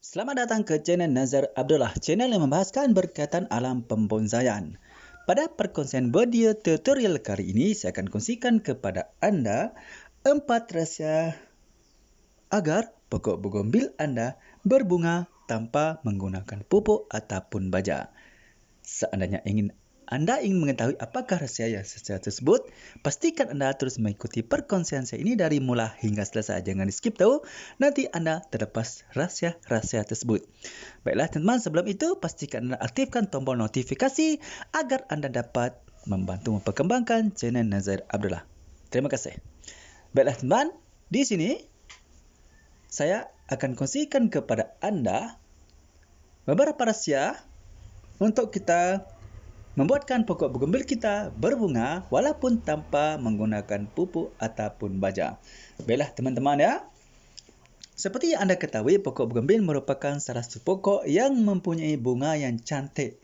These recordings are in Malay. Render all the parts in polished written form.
Selamat datang ke channel Nazar Abdullah, channel yang membahaskan berkaitan alam pembonsaian. Pada perkongsian video tutorial kali ini, saya akan kongsikan kepada anda 4 rahsia agar pokok bougainville anda berbunga tanpa menggunakan pupuk ataupun baja. Seandainya anda ingin mengetahui apakah rahsia tersebut, pastikan anda terus mengikuti perkongsian saya ini dari mula hingga selesai. Jangan di skip tahu, nanti anda terlepas rahsia-rahsia tersebut. Baiklah teman-teman, sebelum itu pastikan anda aktifkan tombol notifikasi agar anda dapat membantu memperkembangkan channel Nazar Abdullah. Terima kasih. Baiklah teman, di sini saya akan kongsikan kepada anda beberapa rahsia untuk kita membuatkan pokok bougainville kita berbunga walaupun tanpa menggunakan pupuk ataupun baja. Baiklah teman-teman ya. Seperti yang anda ketahui, pokok bougainville merupakan salah satu pokok yang mempunyai bunga yang cantik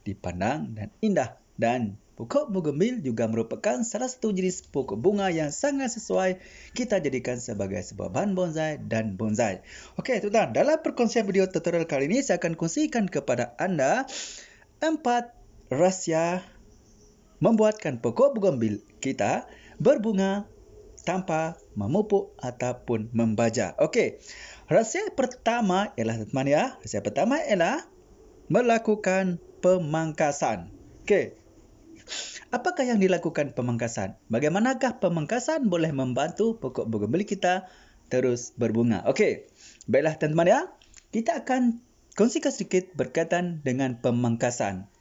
dipandang dan indah. Dan pokok bougainville juga merupakan salah satu jenis pokok bunga yang sangat sesuai kita jadikan sebagai sebuah bahan bonsai dan bonsai. Okey tuan-tuan, dalam perkongsian video tutorial kali ini saya akan kongsikan kepada anda 4 rahsia membuatkan pokok bougainville kita berbunga tanpa memupuk ataupun membaja. Okey. Rahsia pertama ialah teman ya. Rahsia pertama ialah melakukan pemangkasan. Okey. Apakah yang dilakukan pemangkasan? Bagaimanakah pemangkasan boleh membantu pokok bougainville kita terus berbunga? Okey. Baiklah teman-teman ya. Kita akan kongsikan sedikit berkaitan dengan pemangkasan.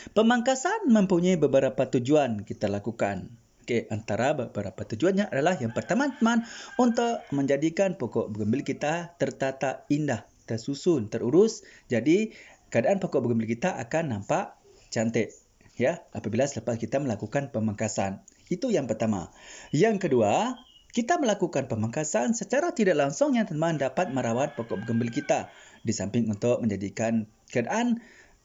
Pemangkasan mempunyai beberapa tujuan kita lakukan. Okey, antara beberapa tujuannya adalah yang pertama teman, untuk menjadikan pokok bougainville kita tertata indah, tersusun, terurus. Jadi keadaan pokok bougainville kita akan nampak cantik ya apabila selepas kita melakukan pemangkasan. Itu yang pertama. Yang kedua, kita melakukan pemangkasan secara tidak langsung yang teman dapat merawat pokok bougainville kita. Di samping untuk menjadikan keadaan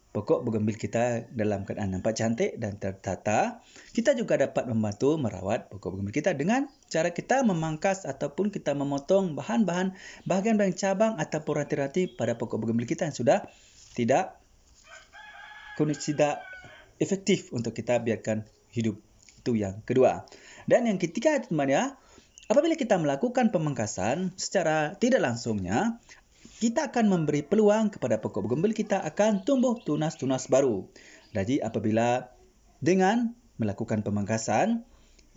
pokok bougainville kita dalam keadaan nampak cantik dan tertata, kita juga dapat membantu merawat pokok bougainville kita dengan cara kita memangkas ataupun kita memotong bahagian-bahagian cabang ataupun ranting-ranting pada pokok bougainville kita yang sudah tidak efektif untuk kita biarkan hidup. Itu yang kedua. Dan yang ketiga teman ya, apabila kita melakukan pemangkasan secara tidak langsungnya, kita akan memberi peluang kepada pokok bougainville kita akan tumbuh tunas-tunas baru. Jadi apabila dengan melakukan pemangkasan,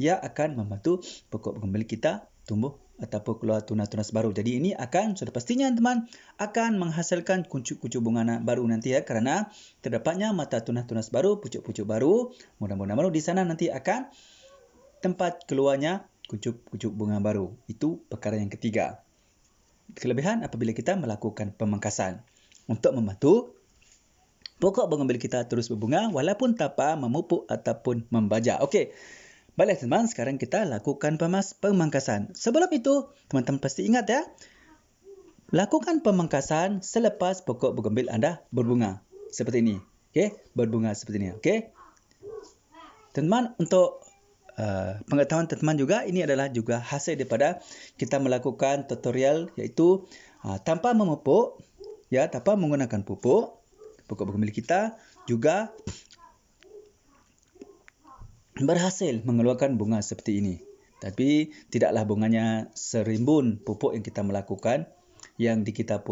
ia akan membantu pokok bougainville kita tumbuh ataupun keluar tunas-tunas baru. Jadi ini akan sudah pastinya teman akan menghasilkan kuncup-kuncup bunga baru nanti ya, kerana terdapatnya mata tunas-tunas baru, pucuk-pucuk baru, mudah-mudahan baru di sana nanti akan tempat keluarnya kuncup-kuncup bunga baru. Itu perkara yang ketiga. Kelebihan apabila kita melakukan pemangkasan untuk membantu pokok bougainville kita terus berbunga walaupun tanpa memupuk ataupun membaja. Okey. Baiklah teman, sekarang kita lakukan pemangkasan. Sebelum itu, teman-teman pasti ingat ya, lakukan pemangkasan selepas pokok bougainville anda berbunga. Seperti ini. Okey, berbunga seperti ini. Okey. Teman, untuk pengetahuan teman-teman juga, ini adalah juga hasil daripada kita melakukan tutorial iaitu tanpa memupuk ya, tanpa menggunakan pupuk, pokok bougainville kita juga berhasil mengeluarkan bunga seperti ini. Tapi tidaklah bunganya serimbun pupuk yang kita melakukan, yang kita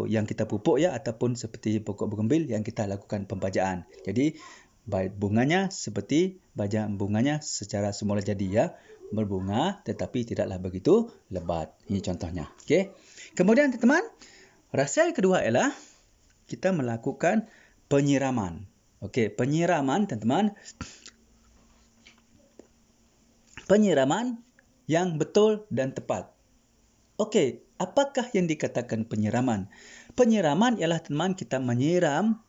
pupuk ya, ataupun seperti pokok bougainville yang kita lakukan pembajaan. Jadi bunganya seperti bunganya secara semula jadi ya, berbunga tetapi tidaklah begitu lebat. Ini contohnya. Okey. Kemudian teman-teman, rahsia yang kedua ialah kita melakukan penyiraman. Okey, penyiraman teman-teman. Penyiraman yang betul dan tepat. Okey, apakah yang dikatakan penyiraman? Penyiraman ialah teman kita menyiram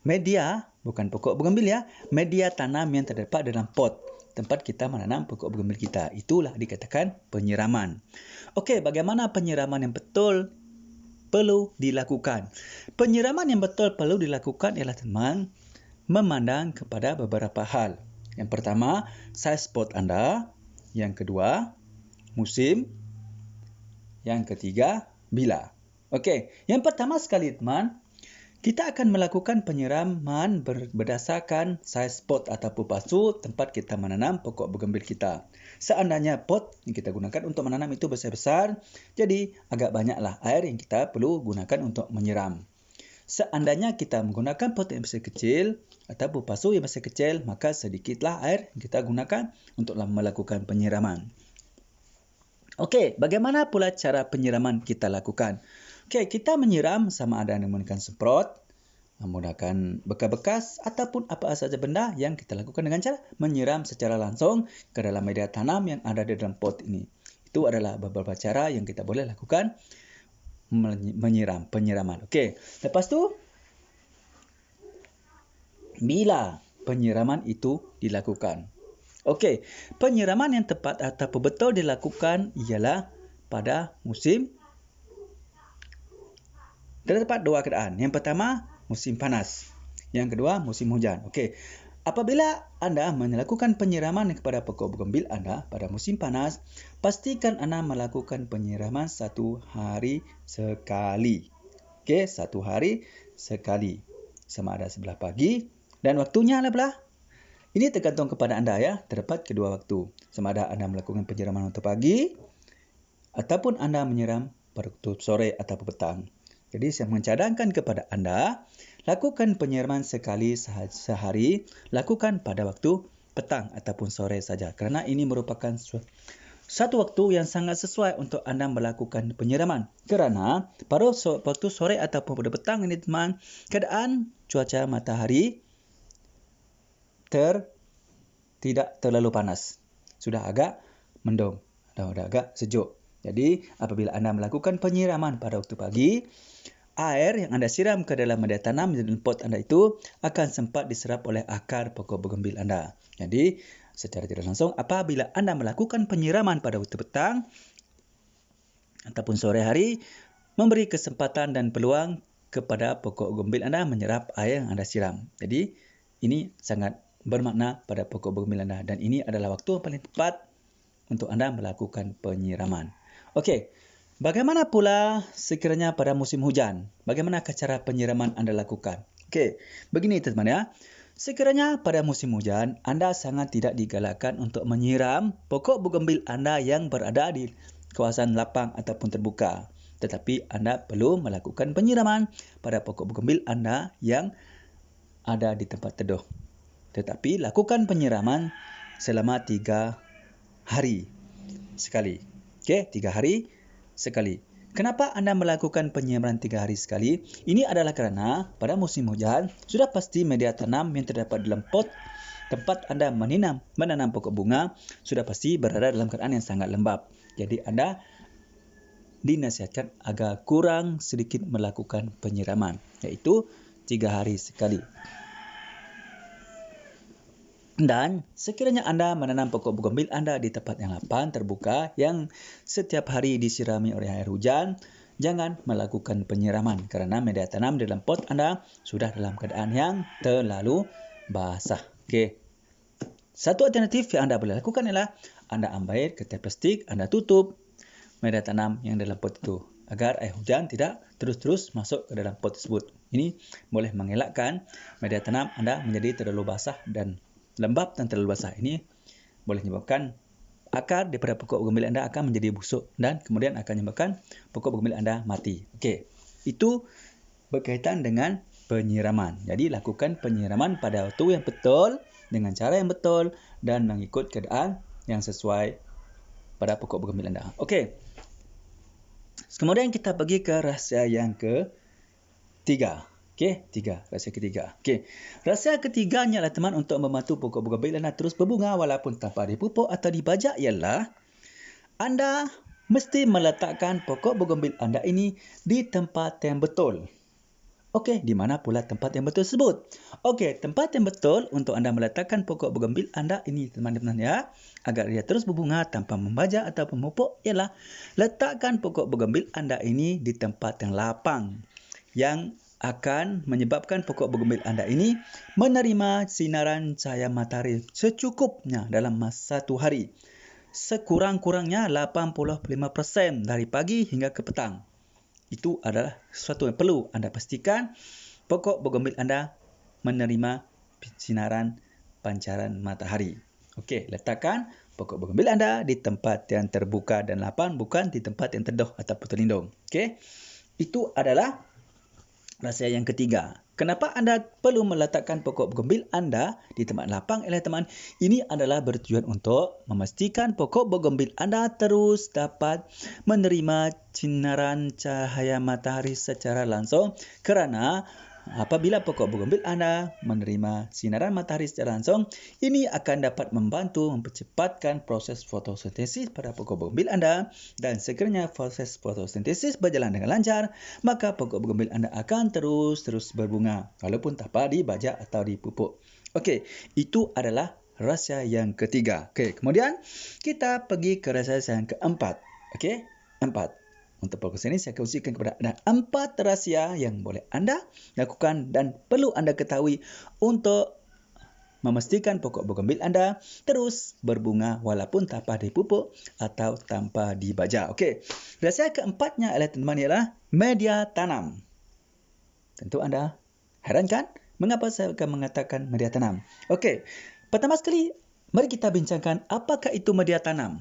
media, bukan pokok bougainville ya, media tanam yang terdapat dalam pot tempat kita menanam pokok bougainville kita. Itulah dikatakan penyiraman. Okey, bagaimana penyiraman yang betul perlu dilakukan? Penyiraman yang betul perlu dilakukan ialah teman memandang kepada beberapa hal. Yang pertama, saiz pot anda. Yang kedua, musim. Yang ketiga, bila. Okey, yang pertama sekali teman, kita akan melakukan penyiraman berdasarkan saiz pot ataupun pasu tempat kita menanam pokok bougainville kita. Seandainya pot yang kita gunakan untuk menanam itu besar-besar, jadi agak banyaklah air yang kita perlu gunakan untuk menyiram. Seandainya kita menggunakan pot yang besar kecil ataupun pasu yang besar kecil, maka sedikitlah air yang kita gunakan untuk melakukan penyiraman. Okey, bagaimana pula cara penyiraman kita lakukan? Okey, kita menyiram sama ada menggunakan semprot, menggunakan bekas-bekas ataupun apa sahaja benda yang kita lakukan dengan cara menyiram secara langsung ke dalam media tanam yang ada di dalam pot ini. Itu adalah beberapa cara yang kita boleh lakukan penyiraman. Okey, lepas tu bila penyiraman itu dilakukan. Okey, penyiraman yang tepat ataupun betul dilakukan ialah pada musim. Terdapat dua keadaan. Yang pertama, musim panas. Yang kedua, musim hujan. Okey. Apabila anda melakukan penyiraman kepada pokok bougainville anda pada musim panas, pastikan anda melakukan penyiraman 1 hari sekali. Okey, 1 hari sekali. Sama ada sebelah pagi dan waktunya adalah ini tergantung kepada anda ya. Terdapat kedua waktu. Sama ada anda melakukan penyiraman waktu pagi ataupun anda menyiram pada waktu sore atau petang. Jadi saya mencadangkan kepada anda, lakukan penyiraman sekali sehari, lakukan pada waktu petang ataupun sore saja. Kerana ini merupakan satu waktu yang sangat sesuai untuk anda melakukan penyiraman. Kerana pada waktu sore ataupun pada petang ini teman, keadaan cuaca matahari tidak terlalu panas. Sudah agak mendung, sudah agak sejuk. Jadi, apabila anda melakukan penyiraman pada waktu pagi, air yang anda siram ke dalam media tanam di dalam pot anda itu akan sempat diserap oleh akar pokok bougainville anda. Jadi, secara tidak langsung, apabila anda melakukan penyiraman pada waktu petang ataupun sore hari, memberi kesempatan dan peluang kepada pokok bougainville anda menyerap air yang anda siram. Jadi, ini sangat bermakna pada pokok bougainville anda dan ini adalah waktu yang paling tepat untuk anda melakukan penyiraman. Okey, bagaimana pula sekiranya pada musim hujan? Bagaimana cara penyiraman anda lakukan? Okey, begini teman-teman ya. Sekiranya pada musim hujan, anda sangat tidak digalakkan untuk menyiram pokok bougainville anda yang berada di kawasan lapang ataupun terbuka. Tetapi anda perlu melakukan penyiraman pada pokok bougainville anda yang ada di tempat teduh. Tetapi lakukan penyiraman selama 3 hari sekali. Okey, 3 hari sekali. Kenapa anda melakukan penyiraman 3 hari sekali? Ini adalah kerana pada musim hujan, sudah pasti media tanam yang terdapat dalam pot tempat anda menanam pokok bunga sudah pasti berada dalam keadaan yang sangat lembap. Jadi anda dinasihatkan agar kurang sedikit melakukan penyiraman, iaitu 3 hari sekali. Dan sekiranya anda menanam pokok bougainville anda di tempat yang lapang, terbuka, yang setiap hari disirami oleh air hujan, jangan melakukan penyiraman kerana media tanam dalam pot anda sudah dalam keadaan yang terlalu basah. Okey. Satu alternatif yang anda boleh lakukan ialah anda ambil kertas plastik, anda tutup media tanam yang dalam pot itu agar air hujan tidak terus-terus masuk ke dalam pot tersebut. Ini boleh mengelakkan media tanam anda menjadi terlalu basah dan lembap dan terlalu basah. Ini boleh menyebabkan akar daripada pokok bougainville anda akan menjadi busuk dan kemudian akan menyebabkan pokok bougainville anda mati. Okey, itu berkaitan dengan penyiraman. Jadi lakukan penyiraman pada waktu yang betul, dengan cara yang betul dan mengikut keadaan yang sesuai pada pokok bougainville anda. Okey. Kemudian kita pergi ke rahsia yang ketiga. Okey, rahsia ketiga. Okey. Rahsia ketiganya adalah teman untuk membantu pokok bougainville anda terus berbunga walaupun tanpa dipupuk atau dibajak ialah anda mesti meletakkan pokok bougainville anda ini di tempat yang betul. Okey, di mana pula tempat yang betul tersebut? Okey, tempat yang betul untuk anda meletakkan pokok bougainville anda ini teman-teman ya, agar ia terus berbunga tanpa membajak atau memupuk ialah letakkan pokok bougainville anda ini di tempat yang lapang yang akan menyebabkan pokok bougainville anda ini menerima sinaran cahaya matahari secukupnya dalam masa 1 hari. Sekurang-kurangnya 85% dari pagi hingga ke petang. Itu adalah sesuatu yang perlu anda pastikan pokok bougainville anda menerima sinaran pancaran matahari. Okey, letakkan pokok bougainville anda di tempat yang terbuka dan lapang, bukan di tempat yang teduh ataupun terlindung. Okey, itu adalah rahsia yang ketiga. Kenapa anda perlu meletakkan pokok bougainville anda di tempat lapang ialah teman, ini adalah bertujuan untuk memastikan pokok bougainville anda terus dapat menerima sinaran cahaya matahari secara langsung, kerana apabila pokok bougainville anda menerima sinaran matahari secara langsung, ini akan dapat membantu mempercepatkan proses fotosintesis pada pokok bougainville anda, dan sekiranya proses fotosintesis berjalan dengan lancar, maka pokok bougainville anda akan terus berbunga walaupun tanpa dibajak atau dipupuk. Okey, itu adalah rahsia yang ketiga. Okey, kemudian kita pergi ke rahsia yang keempat. Okey, 4. Untuk podcast ini saya kongsikan kepada anda 4 rahsia yang boleh anda lakukan dan perlu anda ketahui untuk memastikan pokok bougainville anda terus berbunga walaupun tanpa dipupuk atau tanpa dibajak. Okey, rahsia keempatnya adalah teman-teman ialah media tanam. Tentu anda heran kan? Mengapa saya akan mengatakan media tanam? Okey, pertama sekali mari kita bincangkan apakah itu media tanam.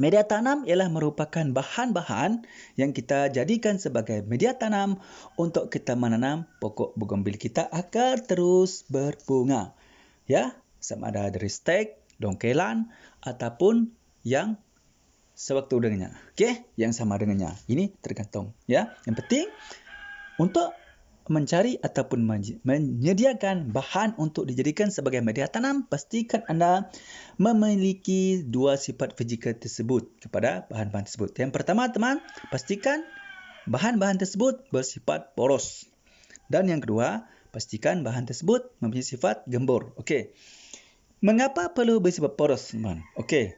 Media tanam ialah merupakan bahan-bahan yang kita jadikan sebagai media tanam untuk kita menanam pokok bougainville kita agar terus berbunga. Ya, sama ada dari stek, dongkelan ataupun yang sewaktu dengannya. Okey, yang sama dengannya. Ini tergantung, ya. Yang penting untuk mencari ataupun menyediakan bahan untuk dijadikan sebagai media tanam, pastikan anda memiliki 2 sifat fizikal tersebut kepada bahan-bahan tersebut. Yang pertama, teman, pastikan bahan-bahan tersebut bersifat poros. Dan yang kedua, pastikan bahan tersebut mempunyai sifat gembur. Okey. Mengapa perlu bersifat poros, teman? Okey.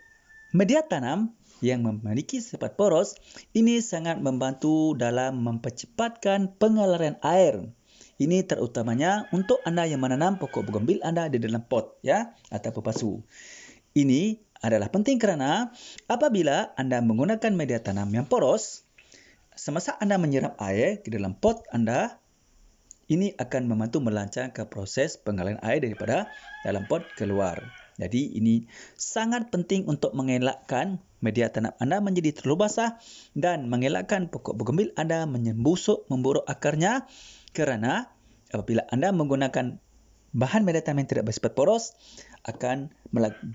Media tanam yang memiliki sifat poros ini sangat membantu dalam mempercepatkan pengaliran air. Ini terutamanya untuk anda yang menanam pokok bougainville anda di dalam pot, ya, ataupun pasu. Ini adalah penting kerana apabila anda menggunakan media tanam yang poros, semasa anda menyiram air ke dalam pot anda, ini akan membantu melancarkan proses pengaliran air daripada dalam pot keluar. Jadi ini sangat penting untuk mengelakkan media tanam anda menjadi terlalu basah dan mengelakkan pokok bougainville anda memburuk akarnya, kerana apabila anda menggunakan bahan media tanam yang tidak bersifat poros, akan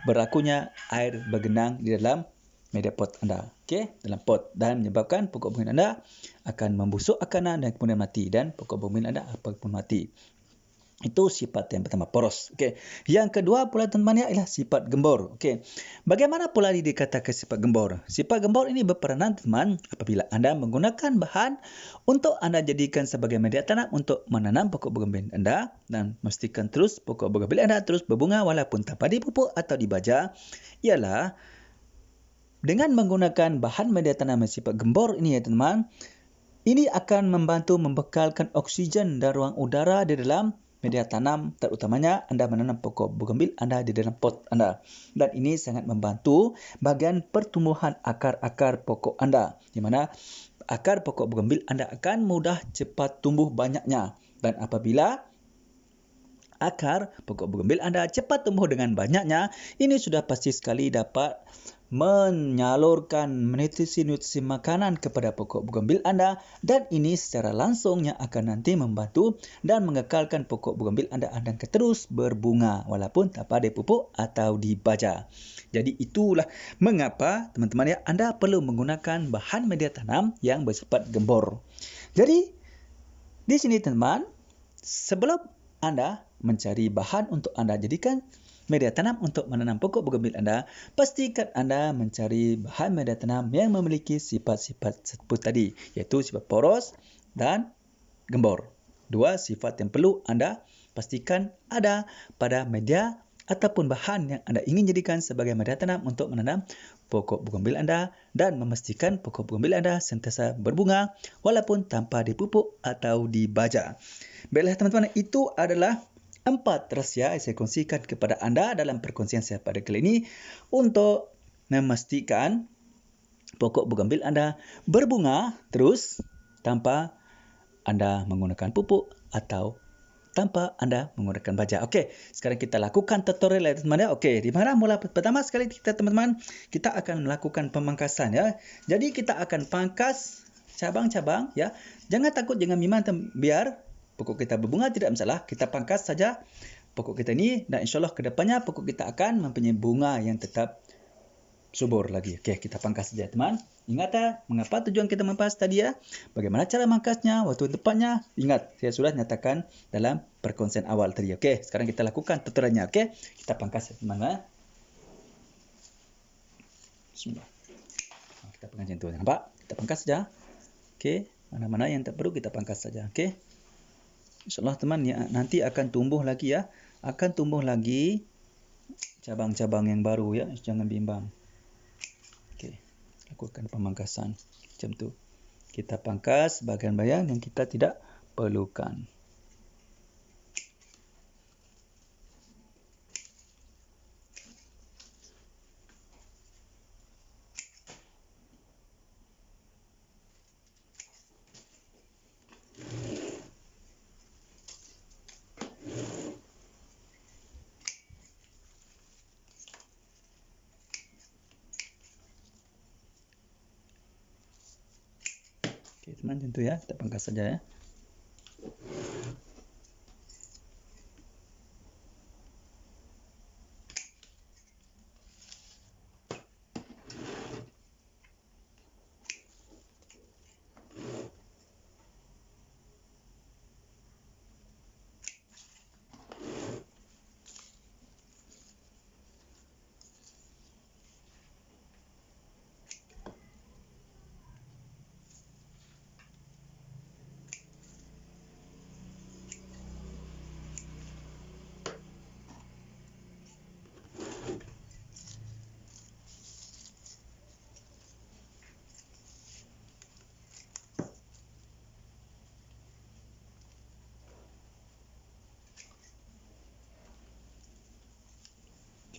berlakunya air bergenang di dalam media pot anda. Okey, dalam pot, dan menyebabkan pokok bougainville anda akan membusuk akarnya dan kemudian mati, dan pokok bougainville anda pun mati. Itu sifat yang pertama, poros. Okey. Yang kedua pula teman-teman ialah sifat gembur. Okey. Bagaimana pula dikatakan sifat gembur? Sifat gembur ini berperanan teman apabila anda menggunakan bahan untuk anda jadikan sebagai media tanam untuk menanam pokok bougainville anda dan memastikan terus pokok bougainville anda terus berbunga walaupun tanpa dipupuk atau dibaja, ialah dengan menggunakan bahan media tanam yang sifat gembur ini ya teman, ini akan membantu membekalkan oksigen dan ruang udara di dalam media tanam, terutamanya anda menanam pokok bougainville anda di dalam pot anda. Dan ini sangat membantu bahagian pertumbuhan akar-akar pokok anda, di mana akar pokok bougainville anda akan mudah cepat tumbuh banyaknya. Dan apabila akar pokok bougainville anda cepat tumbuh dengan banyaknya, ini sudah pasti sekali dapat menyalurkan nutrisi makanan kepada pokok bougainville anda, dan ini secara langsung yang akan nanti membantu dan mengekalkan pokok bougainville anda akan terus berbunga walaupun tanpa dipupuk atau dibaja. Jadi itulah mengapa teman-teman ya anda perlu menggunakan bahan media tanam yang bersifat gembur. Jadi di sini teman, sebelum anda mencari bahan untuk anda jadikan media tanam untuk menanam pokok bougainville anda, pastikan anda mencari bahan media tanam yang memiliki sifat-sifat tersebut tadi, iaitu sifat poros dan gembur. 2 sifat yang perlu anda pastikan ada pada media ataupun bahan yang anda ingin jadikan sebagai media tanam untuk menanam pokok bougainville anda, dan memastikan pokok bougainville anda sentiasa berbunga walaupun tanpa dipupuk atau dibaja. Baiklah teman-teman, itu adalah 4 rahsia yang saya kongsikan kepada anda dalam perkongsian saya pada kali ini untuk memastikan pokok bugambil Anda berbunga terus tanpa Anda menggunakan pupuk atau tanpa Anda menggunakan baja. Okey, sekarang kita lakukan tutorial ya teman-teman ya. Okey, di mana mula pertama sekali kita teman-teman, kita akan melakukan pemangkasan ya. Jadi kita akan pangkas cabang-cabang ya. Jangan takut, jangan bimbang, biar pokok kita berbunga tidak masalah. Kita pangkas saja pokok kita ni dan insya-Allah ke depannya pokok kita akan mempunyai bunga yang tetap subur lagi. Okey, kita pangkas saja teman. Ingat ya, mengapa tujuan kita memangkas tadi ya? Bagaimana cara mangkasnya, waktu tepatnya? Ingat, saya sudah nyatakan dalam perkongsian awal tadi. Okey, sekarang kita lakukan tutorialnya. Okey, kita pangkas ya teman. Bismillah. Kita pangkas macam tu. Nampak? Kita pangkas saja. Okey, mana-mana yang tak perlu kita pangkas saja. Okey. InsyaAllah teman ya, nanti akan tumbuh lagi ya. Akan tumbuh lagi cabang-cabang yang baru ya. Jangan bimbang. Okey, lakukan pemangkasan macam tu. Kita pangkas bahagian-bahagian yang kita tidak perlukan. Okey teman, macam tu ya. Kita pangkas saja ya.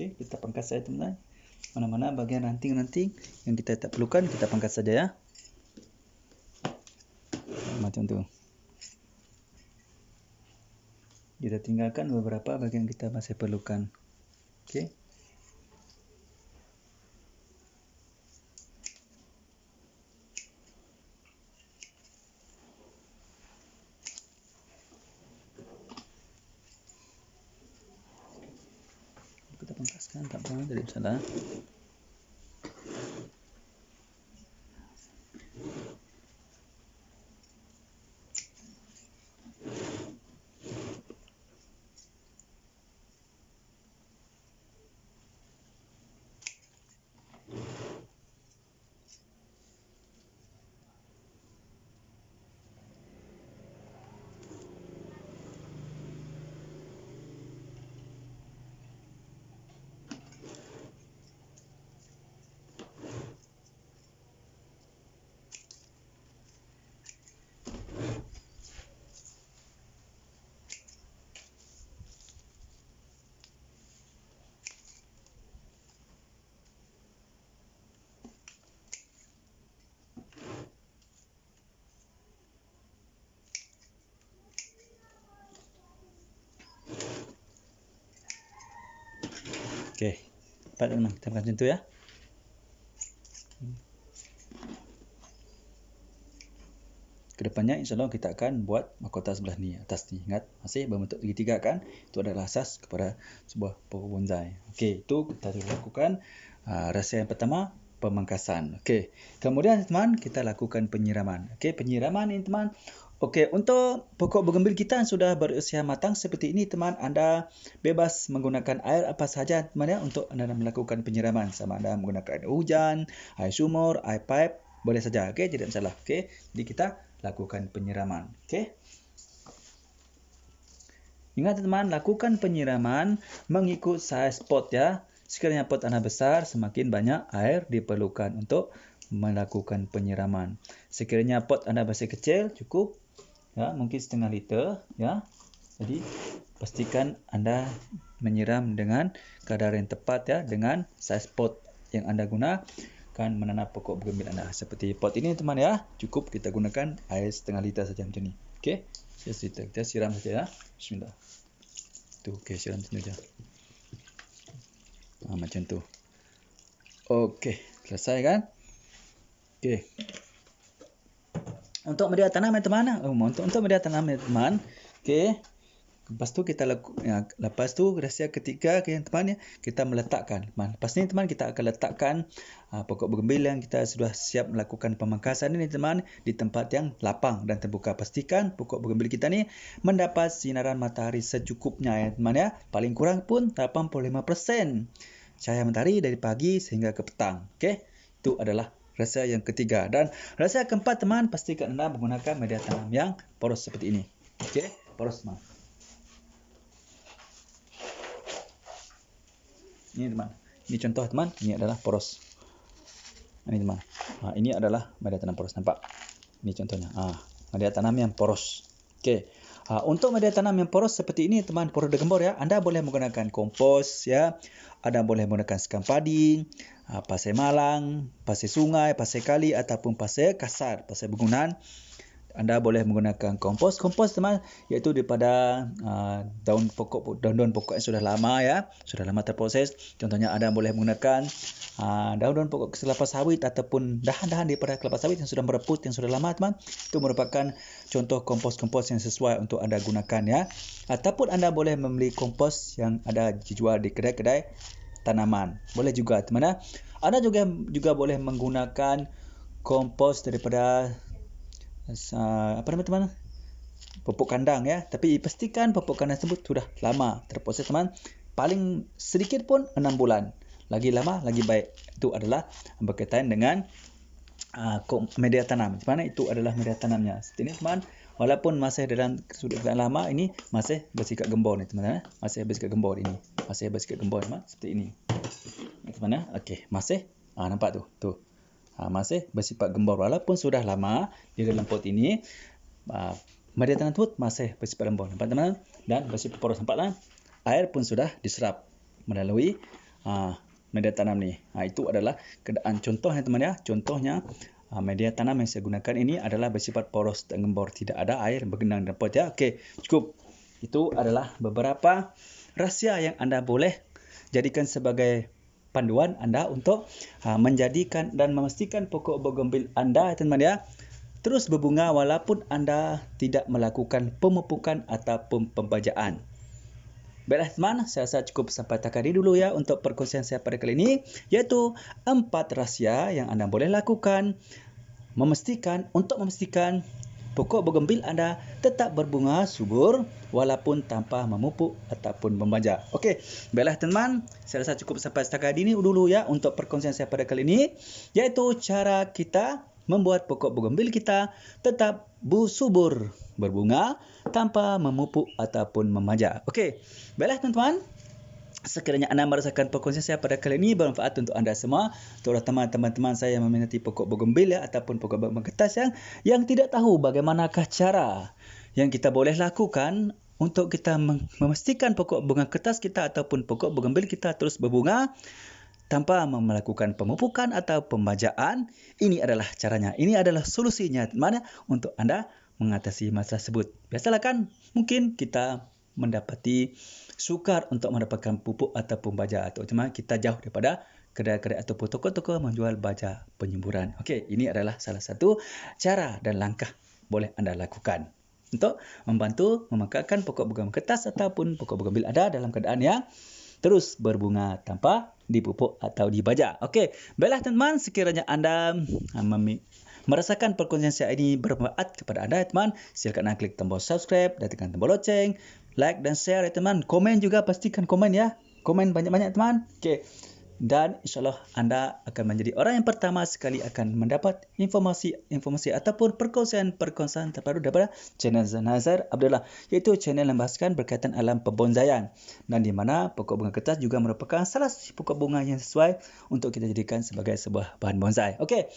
Okey, kita pangkas saja teman-teman. Mana-mana bahagian ranting-ranting yang kita tak perlukan, kita pangkas saja ya. Macam tu. Kita tinggalkan beberapa bahagian kita masih perlukan. Okey. Kita pangkaskan, tak apa, tidak masalah. Okey. Dapat teman, kita pangkas macam tu ya. Kedepannya insyaAllah kita akan buat mahkota sebelah ni, atas ni. Ingat, masih berbentuk segitiga kan? Itu adalah asas kepada sebuah pokok bonsai. Okey, itu kita lakukan rahsia yang pertama, pemangkasan. Okey, kemudian teman, kita lakukan penyiraman. Okey, penyiraman ini teman. Okey, untuk pokok bugambil kita yang sudah berusia matang seperti ini teman, Anda bebas menggunakan air apa sahaja teman ya untuk Anda melakukan penyiraman. Sama Anda menggunakan air hujan, air sumur, air pipe, boleh saja. Okey, tidak masalah. Okey, jadi kita lakukan penyiraman. Okey. Ingat teman, lakukan penyiraman mengikut saiz pot ya. Sekiranya pot Anda besar, semakin banyak air diperlukan untuk melakukan penyiraman. Sekiranya pot Anda masih kecil, cukup ya, mungkin setengah liter ya. Jadi pastikan Anda menyiram dengan kadar yang tepat ya, dengan saiz pot yang Anda guna. akan menanam pokok bougainville anda. Seperti pot ini teman ya, cukup kita gunakan air setengah liter saja macam ni. Okey, kita siram saja ya. Bismillah. Tu okey, siram sini saja. Macam tu. Okey, selesai kan? Okey. Untuk media tanam teman, untuk media tanam teman, okey. Lepas tu lepas tu rahsia ketiga teman ya, kita meletakkan teman. Lepas ni teman kita akan letakkan pokok bougainville yang kita sudah siap melakukan pemangkasan ini teman di tempat yang lapang dan terbuka. Pastikan pokok bougainville kita ni mendapat sinaran matahari secukupnya ya teman ya. Paling kurang pun 85% cahaya matahari dari pagi sehingga ke petang. Okey, itu adalah rahsia yang ketiga. Dan rahsia keempat teman, pastikan anda menggunakan media tanam yang poros seperti ini. Okey, poros teman. Ini teman, ini contoh teman, ini adalah poros. Ini teman, ini adalah media tanam poros, nampak? Ini contohnya, media tanam yang poros. Okey, untuk media tanam yang poros seperti ini teman, poros gembor ya, anda boleh menggunakan kompos ya, anda boleh menggunakan sekam padi, pasir malang, pasir sungai, pasir kali ataupun pasir kasar, pasir bangunan. Anda boleh menggunakan kompos teman, iaitu daripada daun-daun pokok yang sudah lama ya, sudah lama terproses. Contohnya anda boleh menggunakan daun-daun pokok kelapa sawit ataupun dahan-dahan daripada kelapa sawit yang sudah mereput, yang sudah lama teman. Itu merupakan contoh kompos yang sesuai untuk anda gunakan ya. Ataupun anda boleh membeli kompos yang ada dijual di kedai-kedai tanaman. Boleh juga teman ya. Anda juga boleh menggunakan kompos daripada teman? Pupuk kandang ya. Tapi pastikan pupuk kandang tersebut sudah lama terproses teman. Paling sedikit pun 6 bulan. Lagi lama lagi baik. Itu adalah berkaitan dengan media tanam. Di mana itu adalah media tanamnya. Seperti ini teman. Walaupun masih dalam sudut lama, ini masih bersikap gembor ni teman. Masih bersikap gembor ini. Masih bersikap gembor teman. Seperti ini. Teman ya. Okey, masih nampak tu. Masih bersifat gembor walaupun sudah lama di dalam pot ini. Media tanam tersebut masih bersifat gembor, nampak teman, dan bersifat poros, nampak kan? Air pun sudah diserap melalui media tanam ni. Itu adalah keadaan contohnya teman ya. Contohnya media tanam yang saya gunakan ini adalah bersifat poros dan gembor, tidak ada air bergenang dalam pot ya. Okey, cukup. Itu adalah beberapa rahsia yang anda boleh jadikan sebagai panduan anda untuk menjadikan dan memastikan pokok bougainville anda teman ya terus berbunga walaupun anda tidak melakukan pemupukan ataupun pembajaan. Baiklah teman, saya rasa cukup sampai takat ini dulu ya untuk perkongsian saya pada kali ini, iaitu 4 rahsia yang anda boleh lakukan untuk memastikan pokok bougainville anda tetap berbunga subur walaupun tanpa memupuk ataupun membajak. Okey, baiklah teman, saya rasa cukup sampai setakat ini dulu ya untuk perkongsian saya pada kali ini, iaitu cara kita membuat pokok bougainville kita tetap subur berbunga tanpa memupuk ataupun membajak. Okey, baiklah teman-teman. Sekiranya anda merasakan perkongsian saya pada kali ini bermanfaat untuk anda semua, terutama teman-teman saya yang meminati pokok bougainville ataupun pokok bougainville kertas yang tidak tahu bagaimanakah cara yang kita boleh lakukan untuk kita memastikan pokok bunga kertas kita ataupun pokok bougainville kita terus berbunga tanpa melakukan pemupukan atau pembajaan. Ini adalah caranya. Ini adalah solusinya teman untuk anda mengatasi masalah tersebut. Biasalah kan, mungkin kita mendapati sukar untuk mendapatkan pupuk ataupun baja, atau cuma kita jauh daripada kedai-kedai ataupun toko-toko menjual baja penyemburan. Okey, ini adalah salah satu cara dan langkah boleh anda lakukan untuk membantu memekarkan pokok bougainville kertas ataupun pokok bougainville ada dalam keadaan yang terus berbunga tanpa dipupuk atau dibaja. Okey, baiklah teman-teman, sekiranya anda merasakan perkongsian saya ini bermanfaat kepada anda teman, silakan anda klik tombol subscribe dan tekan tombol loceng, like dan share ya teman. Komen juga, pastikan komen ya. Komen banyak-banyak teman. Okey. Dan insyaAllah anda akan menjadi orang yang pertama sekali akan mendapat informasi ataupun perkongsian terbaru daripada channel Nazar Abdullah, iaitu channel yang membahaskan berkaitan alam pembonsaian, dan di mana pokok bunga kertas juga merupakan salah satu pokok bunga yang sesuai untuk kita jadikan sebagai sebuah bahan bonsai. Okey.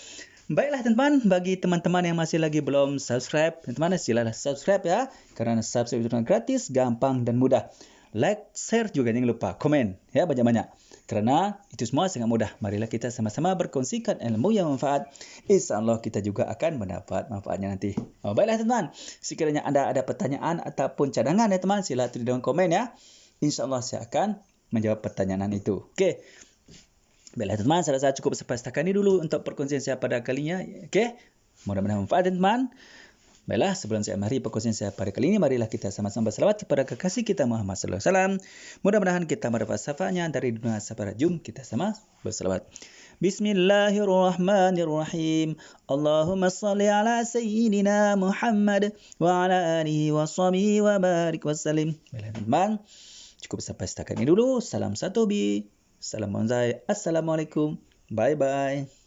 Baiklah teman-teman, bagi teman-teman yang masih lagi belum subscribe, teman-teman silalah subscribe ya, kerana subscribe itu gratis, gampang dan mudah. Like, share juga jangan lupa, komen ya banyak-banyak. Kerana itu semua sangat mudah. Marilah kita sama-sama berkongsikan ilmu yang manfaat. InsyaAllah kita juga akan mendapat manfaatnya nanti. Baiklah teman-teman. Sekiranya anda ada pertanyaan ataupun cadangan ya teman, sila tulis dalam komen ya. InsyaAllah saya akan menjawab pertanyaan itu. Okey. Baiklah teman, saya rasa cukup sampai setakat ini dulu untuk perkongsian saya pada kalinya. Okey. Mudah-mudahan manfaat teman. Baiklah, sebelum saya mengakhiri perkongsian saya pada kali ini, marilah kita sama-sama berselawat kepada kekasih kita Muhammad sallallahu alaihi wasallam. Mudah-mudahan kita mendapat syafaatnya dari dunia sampai jum. Kita sama berselawat. Bismillahirrahmanirrahim. Allahumma salli ala sayyidina Muhammad wa ala alihi wa sahbihi wa barik wa sallim. Baiklah teman, cukup sampai setakat ini dulu. Salam satu bi. Salam bonsai. Assalamualaikum. Bye-bye.